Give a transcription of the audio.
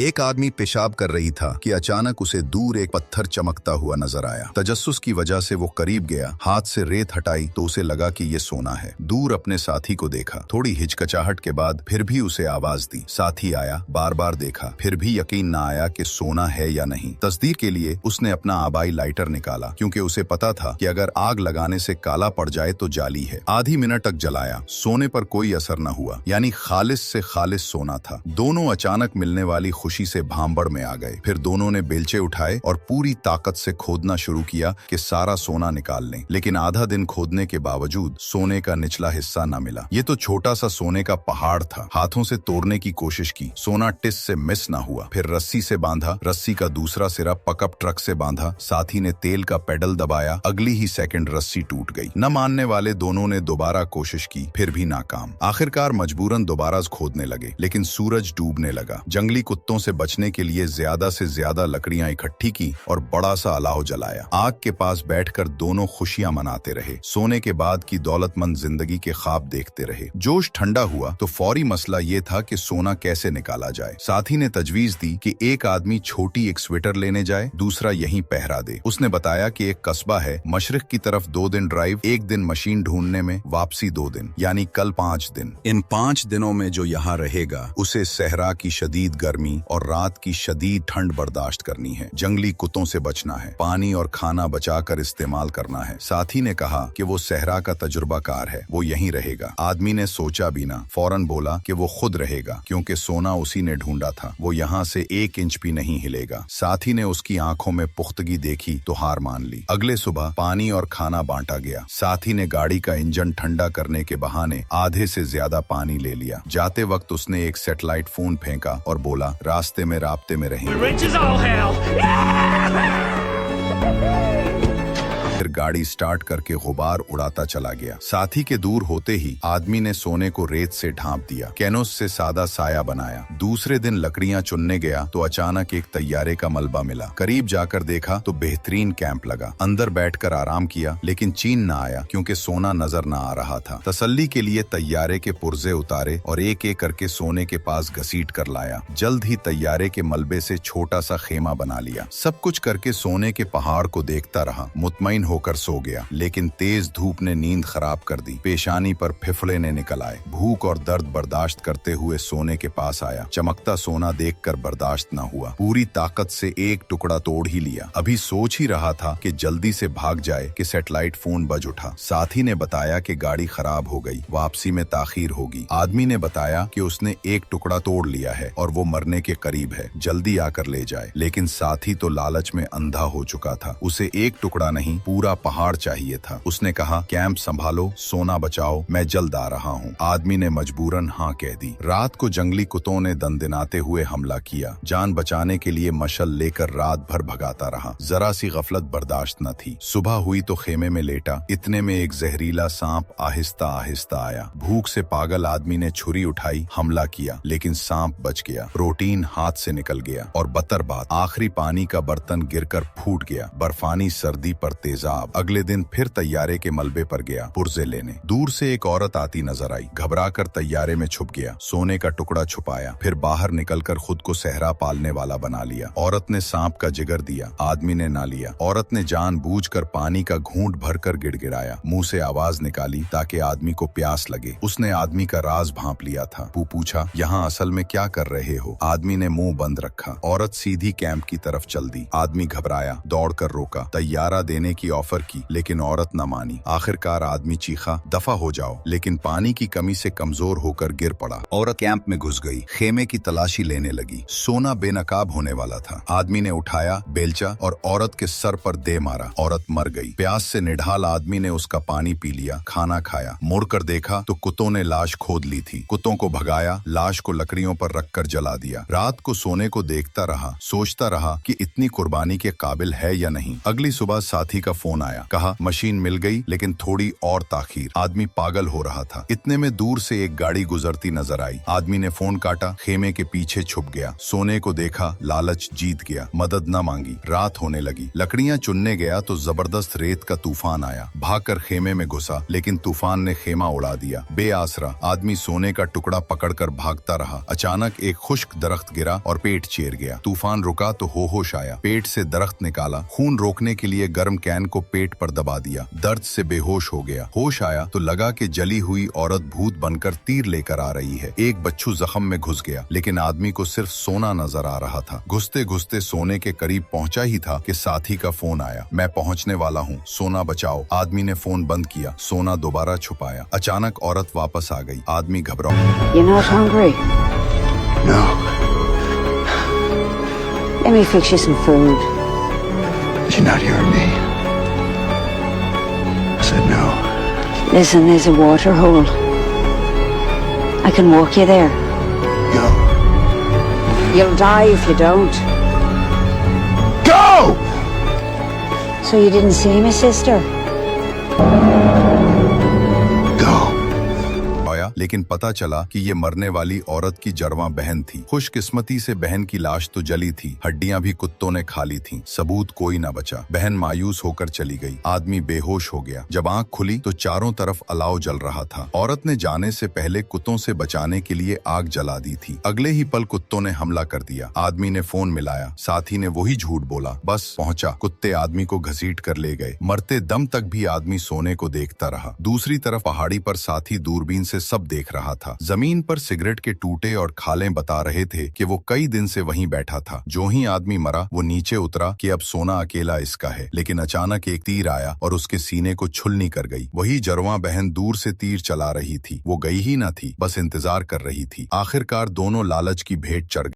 एक आदमी पेशाब कर रही था कि अचानक उसे दूर एक पत्थर चमकता हुआ नजर आया। तजस्सुस की वजह से वो करीब गया, हाथ से रेत हटाई तो उसे लगा कि ये सोना है। दूर अपने साथी को देखा, थोड़ी हिचकिचाहट के बाद फिर भी उसे आवाज दी। साथी आया, बार बार देखा, फिर भी यकीन न आया कि सोना है या नहीं। तस्दीक के लिए उसने अपना आबाई लाइटर निकाला, क्योंकि उसे पता था कि अगर आग लगाने से काला पड़ जाए तो जाली है। आधी मिनट तक जलाया, सोने पर कोई असर न हुआ, यानी खालिस से खालिस सोना था। दोनों अचानक मिलने वाली खुशी से भांबड़ में आ गए। फिर दोनों ने बेलचे उठाए और पूरी ताकत से खोदना शुरू किया कि सारा सोना निकाल लें। लेकिन आधा दिन खोदने के बावजूद सोने का निचला हिस्सा न मिला। ये तो छोटा सा सोने का पहाड़ था। हाथों से तोड़ने की कोशिश की, सोना टिस से मिस न हुआ। फिर रस्सी से बांधा, रस्सी का दूसरा सिरा पकअप ट्रक से बांधा। साथी ने तेल का पेडल दबाया, अगली ही सेकंड रस्सी टूट गई। न मानने वाले दोनों ने दोबारा कोशिश की, फिर भी नाकाम। आखिरकार मजबूरन दोबारा खोदने लगे, लेकिन सूरज डूबने लगा। जंगली कुत्तों से बचने के लिए ज्यादा से ज्यादा लकड़ियां इकट्ठी की और बड़ा सा अलाव जलाया। आग के पास बैठकर दोनों खुशियां मनाते रहे। सोने के बाद की दौलतमंद जिंदगी के ख्वाब देखते रहे। जोश ठंडा हुआ तो फौरी मसला ये था कि सोना कैसे निकाला जाए। साथी ने तजवीज दी कि एक आदमी छोटी एक स्वेटर लेने जाए, दूसरा यहीं पहरा दे। उसने बताया कि एक कस्बा है मशरिक की तरफ 2 दिन ड्राइव, 1 दिन मशीन ढूंढने में, वापसी 2 दिन, यानी कल 5 दिन। इन 5 दिनों में जो यहाँ रहेगा उसे सहरा की शदीद गर्मी और रात की शदीद ठंड बर्दाश्त करनी है। जंगली कुत्तों से बचना है, पानी और खाना बचाकर इस्तेमाल करना है। साथी ने कहा कि वो सहरा का तजुर्बाकार है, वो यहीं रहेगा। आदमी ने सोचा भी ना, फौरन बोला कि वो खुद रहेगा, क्योंकि सोना उसी ने ढूंढा था। वो यहाँ से 1 इंच भी नहीं हिलेगा। साथी ने उसकी आंखों में पुख्तगी देखी तो हार मान ली। अगले सुबह पानी और खाना बांटा गया। साथी ने गाड़ी का इंजन ठंडा करने के बहाने आधे से ज्यादा पानी ले लिया। जाते वक्त उसने एक सैटेलाइट फोन फेंका और बोला, रास्ते में राब्ते में रहेंगे। फिर गाड़ी स्टार्ट करके गुबार उड़ाता चला गया। साथी के दूर होते ही आदमी ने सोने को रेत से ढांप दिया, कैनोस से सादा साया बनाया। दूसरे दिन लकड़ियां चुनने गया तो अचानक एक तैयारे का मलबा मिला। करीब जाकर देखा तो बेहतरीन कैंप लगा। अंदर बैठकर आराम किया, लेकिन चीन न आया, क्योंकि सोना नजर न आ रहा था। तसल्ली के लिए तैयारे के पुर्जे उतारे और एक एक करके सोने के पास घसीट कर लाया। जल्द ही तैयारे के मलबे से छोटा सा खेमा बना लिया। सब कुछ करके सोने के पहाड़ को देखता रहा, मुतमईन होकर सो गया। लेकिन तेज धूप ने नींद खराब कर दी। पेशानी पर फिफले ने निकल आए। भूख और दर्द बर्दाश्त करते हुए सोने के पास आया। चमकता सोना देखकर बर्दाश्त न हुआ। पूरी ताकत से एक टुकड़ा तोड़ ही लिया। अभी सोच ही रहा था कि जल्दी से भाग जाए कि सैटेलाइट फोन बज उठा। साथी ने बताया कि गाड़ी खराब हो गई, वापसी में ताखीर होगी। आदमी ने बताया कि उसने एक टुकड़ा तोड़ लिया है और वो मरने के करीब है, जल्दी आकर ले जाए। लेकिन साथी तो लालच में अंधा हो चुका था। उसे एक टुकड़ा नहीं, पूरा पहाड़ चाहिए था। उसने कहा, कैंप संभालो, सोना बचाओ, मैं जल्द आ रहा हूँ। आदमी ने मजबूरन हाँ कह दी। रात को जंगली कुत्तों ने दंदनाते हुए हमला किया। जान बचाने के लिए मशल लेकर रात भर भगाता रहा। जरा सी गफलत बर्दाश्त न थी। सुबह हुई तो खेमे में लेटा। इतने में एक जहरीला सांप आहिस्ता आहिस्ता आया। भूख से पागल आदमी ने छुरी उठाई, हमला किया, लेकिन सांप बच गया। प्रोटीन हाथ से निकल गया और बदतर बात, आखिरी पानी का बर्तन गिरकर फूट गया। बर्फानी सर्दी पर तेजाब। अगले दिन फिर तैयारे के मलबे पर गया पुर्जे लेने। दूर से एक औरत आती नजर आई। घबराकर तैयारे में छुप गया। सोने का टुकड़ा छुपाया, फिर बाहर निकलकर खुद को सहरा पालने वाला बना लिया। औरत ने सांप का जिगर दिया, आदमी ने ना लिया। औरत ने जानबूझकर पानी का घूंट भरकर गिड़गिड़ाया। मुंह से आवाज निकाली ताकि आदमी को प्यास लगे। उसने आदमी का राज भांप लिया था। पूछा, यहाँ असल में क्या कर रहे हो? आदमी ने मुंह बंद रखा। औरत सीधी कैंप की तरफ चल दी। आदमी घबराया, दौड़कर रोका। तैयारा देने की ऑफर की, लेकिन औरत न मानी। आखिरकार आदमी चीखा, दफा हो जाओ, लेकिन पानी की कमी से कमजोर होकर गिर पड़ा। औरत कैंप में घुस गई, खेमे की तलाशी लेने लगी। सोना बेनकाब होने वाला था। आदमी ने उठाया बेलचा और औरत के सर पर दे मारा। औरत मर गई। प्यास से निढाल आदमी ने उसका पानी पी लिया, खाना खाया। मुड़कर देखा तो कुत्तों ने लाश खोद ली थी। कुत्तों को भगाया, लाश को लकड़ियों पर रखकर जला दिया। रात को सोने को देखता रहा, सोचता रहा कि इतनी कुर्बानी के काबिल है या नहीं। अगली सुबह साथी का फोन आया। कहा मशीन मिल गई, लेकिन थोड़ी और ताखीर। आदमी पागल हो रहा था। इतने में दूर से एक गाड़ी गुजरती नजर आई। आदमी ने फोन काटा, खेमे के पीछे छुप गया। सोने को देखा, लालच जीत गया, मदद न मांगी। रात होने लगी। लकड़ियां चुनने गया तो जबरदस्त रेत का तूफान आया। भागकर खेमे में घुसा, लेकिन तूफान ने खेमा उड़ा दिया। बेआसरा आदमी सोने का टुकड़ा पकड़कर भागता रहा। अचानक एक खुश्क दरख्त गिरा और पेट चीर गया। तूफान रुका तो होश आया। पेट से दरख्त निकाला, खून रोकने के लिए गर्म कैन को पेट पर दबा दिया। दर्द से बेहोश हो गया। होश आया तो लगा कि जली हुई औरत भूत बनकर तीर लेकर आ रही है। एक बच्चू जख्म में घुस गया, लेकिन आदमी को सिर्फ सोना नजर आ रहा था। घुसते घुसते सोने के करीब पहुंचा ही था कि साथी का फोन आया। मैं पहुंचने वाला हूँ, सोना बचाओ। आदमी ने फोन बंद किया, सोना दोबारा छुपाया। अचानक औरत वापस आ गई। आदमी घबरा। You're not hungry? No. Let me fix you some food. Did you not hear me? I said no. Listen, there's a water hole. I can walk you there. Go. You'll die if you don't. Go! So you didn't see me, sister? Go. लेकिन पता चला कि ये मरने वाली औरत की जरवा बहन थी। खुशकिस्मती से बहन की लाश तो जली थी, हड्डियां भी कुत्तों ने खा ली थीं। सबूत कोई ना बचा। बहन मायूस होकर चली गई। आदमी बेहोश हो गया। जब आंख खुली तो चारों तरफ अलाव जल रहा था। औरत ने जाने से पहले कुत्तों से बचाने के लिए आग जला दी थी। अगले ही पल कुत्तों ने हमला कर दिया। आदमी ने फोन मिलाया। साथी ने वही झूठ बोला। बस पहुंचा। कुत्ते आदमी को घसीट कर ले गए। मरते दम तक भी आदमी सोने को देखता रहा। दूसरी तरफ पहाड़ी पर साथी दूरबीन से सब देख रहा था। जमीन पर सिगरेट के टूटे और खालें बता रहे थे कि वो कई दिन से वहीं बैठा था। जो ही आदमी मरा वो नीचे उतरा कि अब सोना अकेला इसका है। लेकिन अचानक एक तीर आया और उसके सीने को छुलनी कर गई। वही जरवा बहन दूर से तीर चला रही थी। वो गई ही ना थी, बस इंतजार कर रही थी। आखिरकार दोनों लालच की भेंट चढ़ गए।